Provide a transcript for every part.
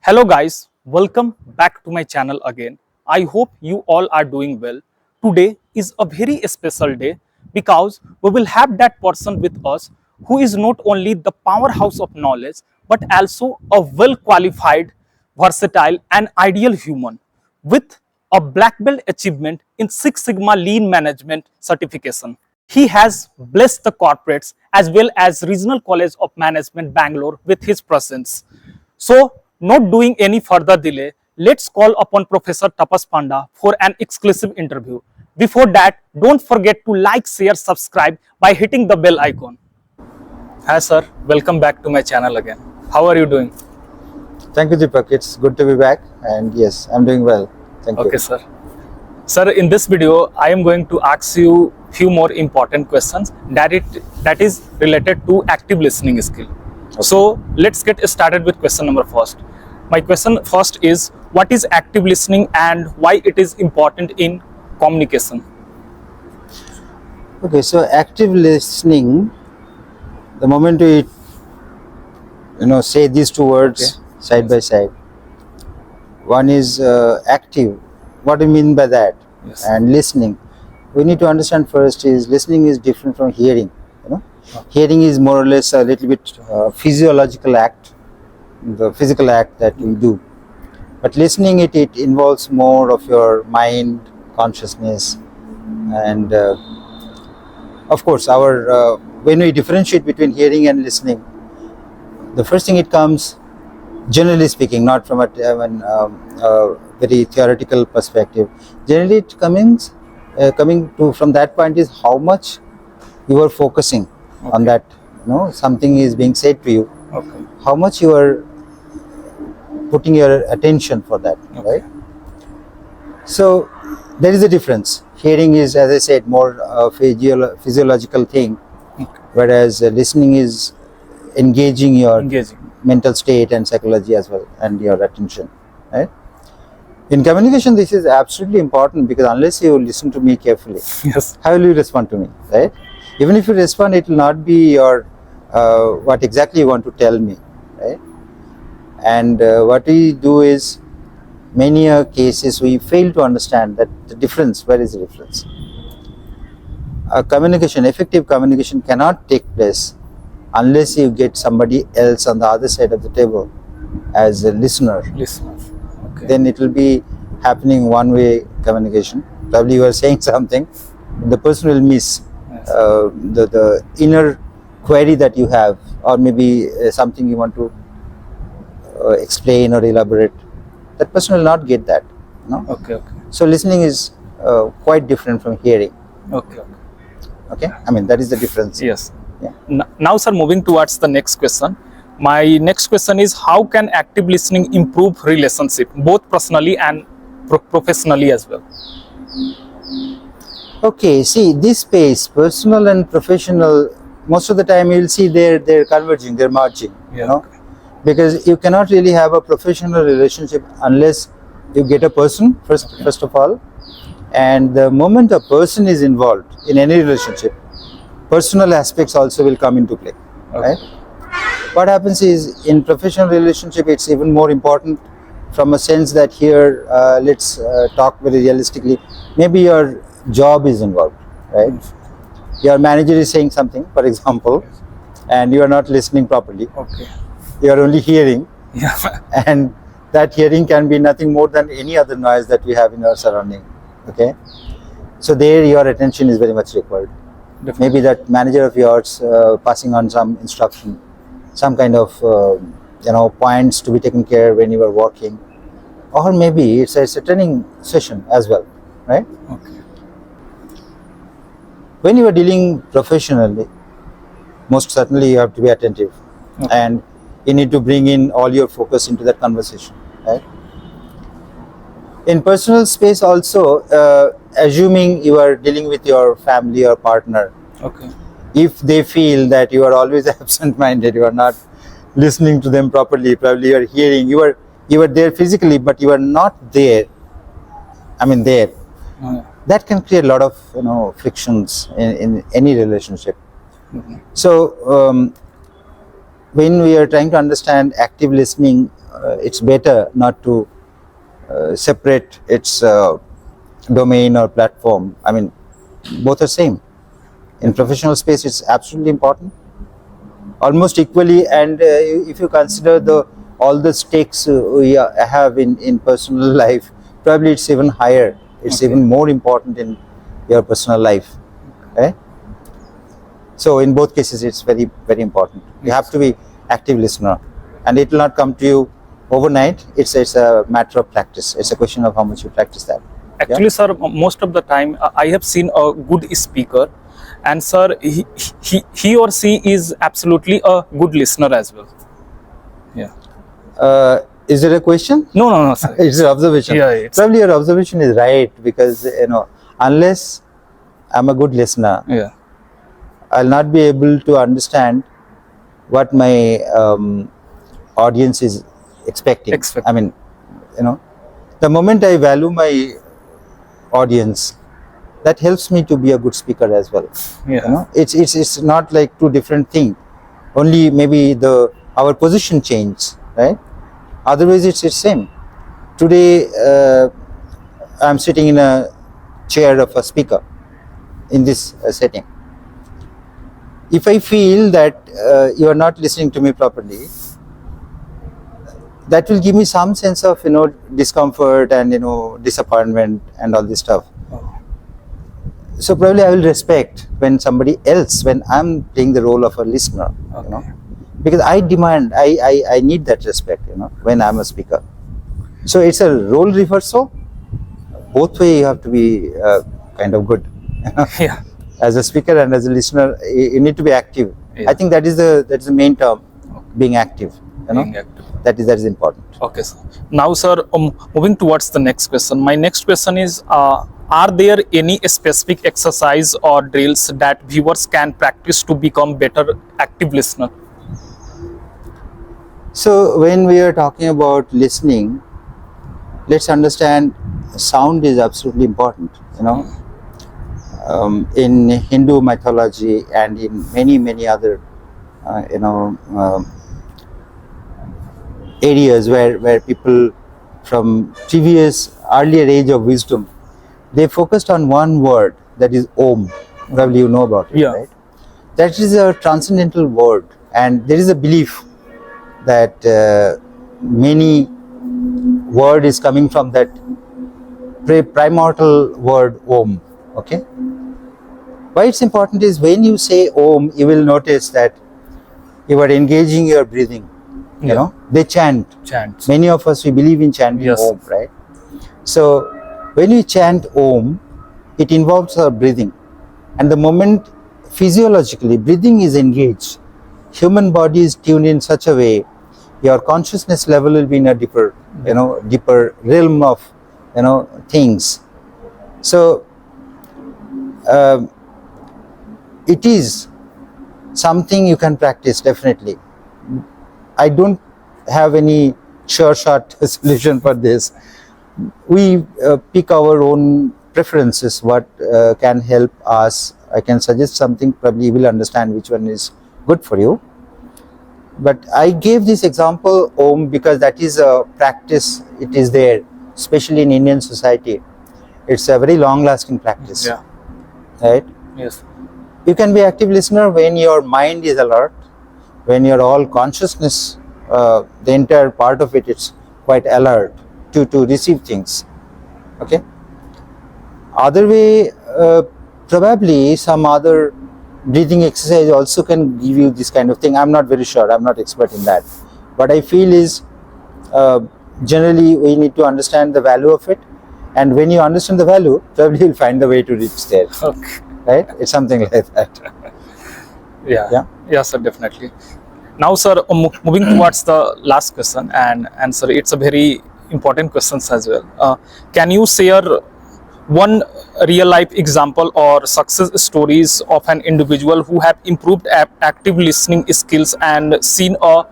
Hello guys, welcome back to my channel again. I hope you all are doing well. Today is a very special day because we will have that person with us who is not only the powerhouse of knowledge but also a well qualified, versatile and ideal human with a black belt achievement in Six Sigma Lean Management certification. He has blessed the corporates as well as Regional College of Management Bangalore with his presence. So, not doing any further delay, let's call upon Professor Tapas Panda for an exclusive interview. Before that, don't forget to like, share, subscribe by hitting the bell icon. Hi sir, welcome back to my channel again. How are you doing? Thank you, Deepak. It's good to be back, and yes, I'm doing well. Thank you. Okay sir. Sir, in this video, I am going to ask you few more important questions that is related to active listening skill. Okay. So let's get started with question number first. My question first is, what is active listening and why it is important in communication? Okay, so active listening, the moment we say these two words side by side, one is active. What do you mean by that? Yes. And listening, we need to understand first is listening is different from hearing. Hearing is more or less a little bit physiological act, the physical act that we do. But listening, it involves more of your mind, consciousness, and of course, our when we differentiate between hearing and listening, the first thing it comes, generally speaking, not from a very theoretical perspective. Generally, it coming from that point is how much you are focusing on that. Something is being said to you. Okay. How much you are putting your attention for that, right? So there is a difference. Hearing is, as I said, more physiological thing, whereas listening is engaging your mental state and psychology as well, and your attention, right? In communication, this is absolutely important because unless you listen to me carefully, Yes. how will you respond to me, right? Even if you respond, it will not be your what exactly you want to tell me, right? And what we do is, many cases we fail to understand that the difference. Where is the difference? Effective communication cannot take place unless you get somebody else on the other side of the table as a listener. Okay. Then it will be happening one-way communication. Probably you are saying something, the person will miss the inner query that you have, or maybe something you want to explain or elaborate. That person will not get that. Okay. So listening is quite different from hearing. Okay. I mean, that is the difference. Yes. Yeah. Now, sir, moving towards the next question. My next question is, how can active listening improve relationship, both personally and professionally as well? Okay, see, this space, personal and professional, most of the time you will see they're converging, they're merging. Because you cannot really have a professional relationship unless you get a person first of all. And the moment a person is involved in any relationship, personal aspects also will come into play. Right? What happens is, in professional relationship, it's even more important from a sense that here, let's talk very realistically. Maybe your job is involved, right? Your manager is saying something, for example, and you are not listening properly. Okay. You are only hearing. Yeah. And that hearing can be nothing more than any other noise that we have in our surrounding. Okay. So there your attention is very much required. Definitely. Maybe that manager of yours passing on some instruction, some kind of points to be taken care when you are working, or maybe it's a training session as well, right? Okay. When you are dealing professionally, most certainly you have to be attentive, and you need to bring in all your focus into that conversation, right? In personal space also, assuming you are dealing with your family or partner, if they feel that you are always absent-minded, you are not listening to them properly, probably you are hearing, you are there physically, but you are not there. I mean, there. That can create a lot of frictions in any relationship. So when we are trying to understand active listening it's better not to separate its domain or platform. I mean, both are same. In professional space, it's absolutely important, almost equally. And if you consider the all the stakes we have in personal life, probably it's even higher. It's even more important in your personal life. Okay? So in both cases, it's very, very important. You have to be active listener, and it will not come to you overnight. It's a matter of practice. It's a question of how much you practice that. Actually, sir, most of the time I have seen a good speaker, and sir, he or she is absolutely a good listener as well. Yeah. Is it a question? No, sir. It's an observation. Yeah, it's- Probably your observation is right, because unless I'm a good listener, Yeah. I'll not be able to understand what my audience is expecting. I mean, the moment I value my audience, that helps me to be a good speaker as well. Yeah. It's not like two different things. Only maybe our position changes, right? Otherwise, it's same. Today, I'm sitting in a chair of a speaker in this setting. If I feel that you are not listening to me properly, that will give me some sense of discomfort and disappointment and all this stuff. So probably I will respect when I'm playing the role of a listener, because I demand, I need that respect, when I'm a speaker. So it's a role reversal. Both way you have to be kind of good. Yeah. As a speaker and as a listener, you need to be active. Yeah. I think that's the main term, being active. Being active. That is important. Okay, sir. Now, sir, moving towards the next question. My next question is, are there any specific exercise or drills that viewers can practice to become better active listener? So when we are talking about listening, let's understand sound is absolutely important. In Hindu mythology and in many other areas where people from previous earlier age of wisdom, they focused on one word, that is Om. Probably you know about it, Yeah. right? That is a transcendental word, and there is a belief that many word is coming from that primordial word Om. Okay. Why it's important is, when you say Om, you will notice that you are engaging your breathing. They chant. Chants. Many of us, we believe in chanting Yes. Om, right? So when we chant Om, it involves our breathing, and the moment physiologically breathing is engaged, human body is tuned in such a way, your consciousness level will be in a deeper realm of things. So it is something you can practice, definitely. I don't have any sure shot solution for this. We pick our own preferences, what can help us. I can suggest something, probably you will understand which one is good for you. But I gave this example Om because that is a practice. It is there, especially in Indian society. It's a very long-lasting practice. Yeah. Right? Yes. You can be active listener when your mind is alert, when your all consciousness, the entire part of it, it's quite alert to receive things. Okay. Other way, probably some other breathing exercise also can give you this kind of thing. I'm not very sure. I'm not expert in that. What I feel is, generally we need to understand the value of it, and when you understand the value, probably you'll find the way to reach there. Okay. Right? It's something like that. Yeah. Yes, sir, definitely. Now, sir, moving towards the last question, and sir, it's a very important question as well. Can you share one real life example or success stories of an individual who have improved active listening skills and seen a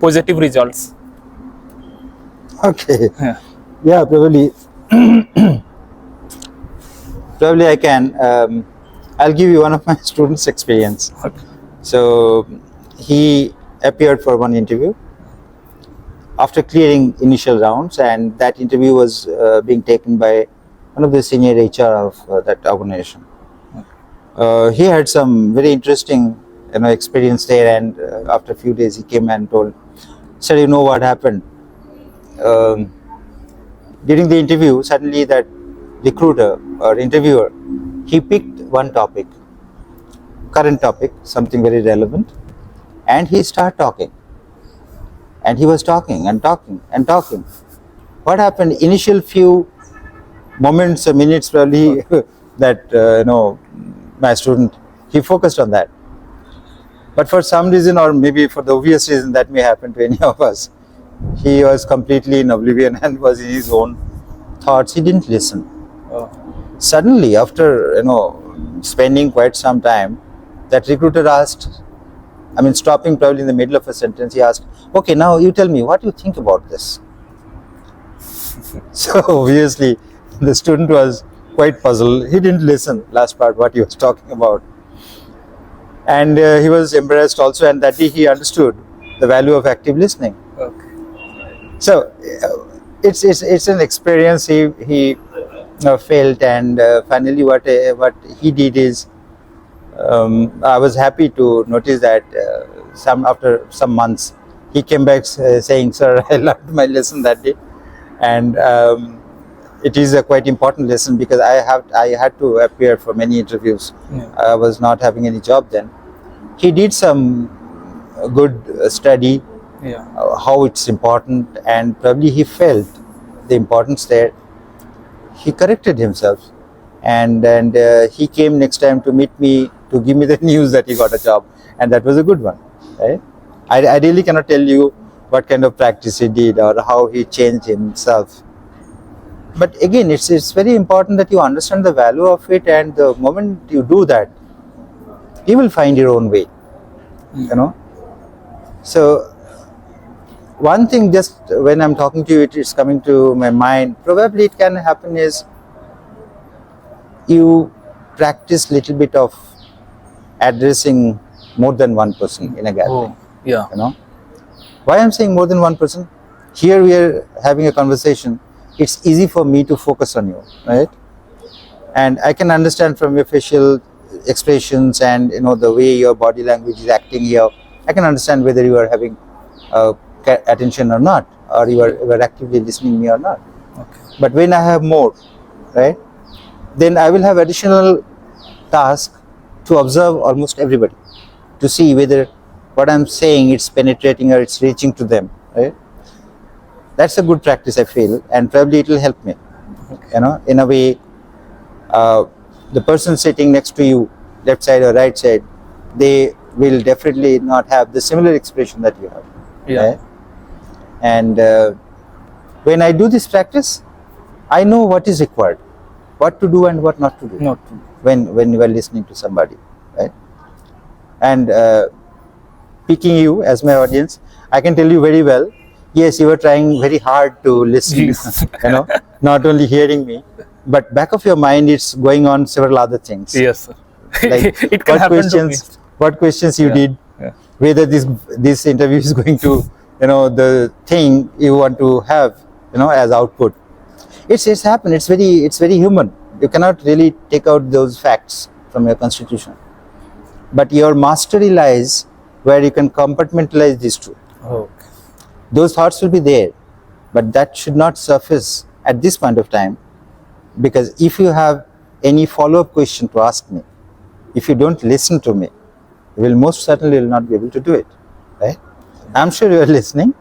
positive results? Okay. Yeah. Yeah, probably. Probably I can. I'll give you one of my students' experience. Okay. So he appeared for one interview, after clearing initial rounds, and that interview was being taken by one of the senior HR of that organization. He had some very interesting, experience there, and after a few days he came and told, "Sir, you know what happened? Um, During the interview, suddenly that recruiter or interviewer, he picked one topic, current topic, something very relevant, and he started talking. And he was talking and talking and talking. What happened? Initial few moments or minutes, probably that my student, he focused on that. But for some reason, or maybe for the obvious reason that may happen to any of us, he was completely in oblivion and was in his own thoughts. He didn't listen. Suddenly, after spending quite some time, that recruiter asked, stopping probably in the middle of a sentence, he asked, "Okay, now you tell me what you think about this." So obviously, the student was quite puzzled. He didn't listen last part what he was talking about, and he was embarrassed also. And that day he understood the value of active listening. Okay. So it's an experience he felt, and finally what he did is, I was happy to notice that after some months he came back saying, "Sir, I learned my lesson that day," and it is a quite important lesson because I had to appear for many interviews. Yeah. I was not having any job then. He did some good study. Yeah. How it's important, and probably he felt the importance there. He corrected himself, and he came next time to meet me to give me the news that he got a job, and that was a good one, right? I really cannot tell you what kind of practice he did or how he changed himself, but again, it's very important that you understand the value of it, and the moment you do that, you will find your own way, So one thing, just when I'm talking to you, it is coming to my mind, probably it can happen is you practice little bit of addressing more than one person in a gathering. Yeah. Why I'm saying more than one person? Here we are having a conversation. It's easy for me to focus on you, right? And I can understand from your facial expressions and the way your body language is acting here. I can understand whether you are having attention or not, or you are actively listening me or not. Okay. But when I have more, right, then I will have additional task to observe almost everybody, to see whether what I'm saying it's penetrating or it's reaching to them, right? That's a good practice, I feel, and probably it will help me. In a way, the person sitting next to you, left side or right side, they will definitely not have the similar expression that you have. Yeah. Right? And when I do this practice, I know what is required, what to do and what not to do. Not to. When you are listening to somebody, right? And picking you as my audience, I can tell you very well, yes, you were trying very hard to listen, not only hearing me, but back of your mind, it's going on several other things. Yes, sir. Like It can happen to me. what questions you did, Yeah. whether this interview is going to, the thing you want to have, as output. It's happened. It's very human. You cannot really take out those facts from your constitution, but your mastery lies where you can compartmentalize these two. Okay. Those thoughts will be there, but that should not surface at this point of time, because if you have any follow-up question to ask me, if you don't listen to me, you will most certainly will not be able to do it, right? I'm sure you are listening,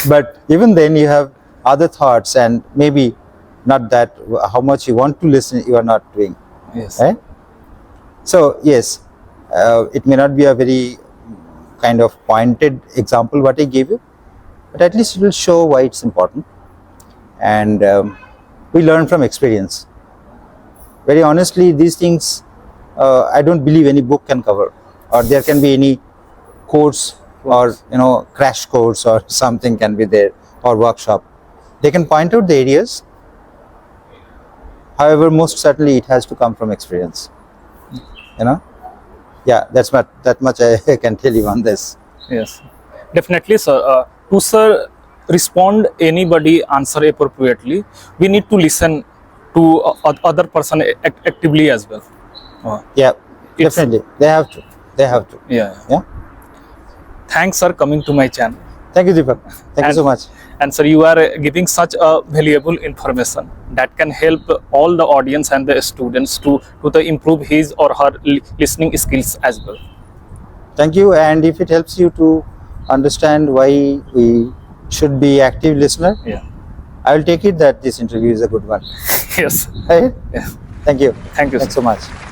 but even then you have other thoughts, and maybe not that how much you want to listen, you are not doing. Yes. Right? So yes, it may not be a very kind of pointed example what I gave you, but at least it will show why it's important, and we learn from experience. Very honestly, these things I don't believe any book can cover, or there can be any course or crash course or something can be there, or workshop. They can point out the areas. However, most certainly it has to come from experience. Yeah, that much I can tell you on this. Yes, definitely, sir. To sir, respond anybody answer appropriately, we need to listen to other person actively as well. Yeah, It's- definitely. They have to. They have to. Yeah. Yeah. Thanks, sir, coming to my channel. Thank you, Deepak. Thank you And- so much. And sir, you are giving such a valuable information that can help all the audience and the students to the improve his or her listening skills as well. Thank you. And if it helps you to understand why we should be active listener, Yeah. I will take it that this interview is a good one. Yes. Right? Yeah. Thank you. Thank you, Thanks sir. so much.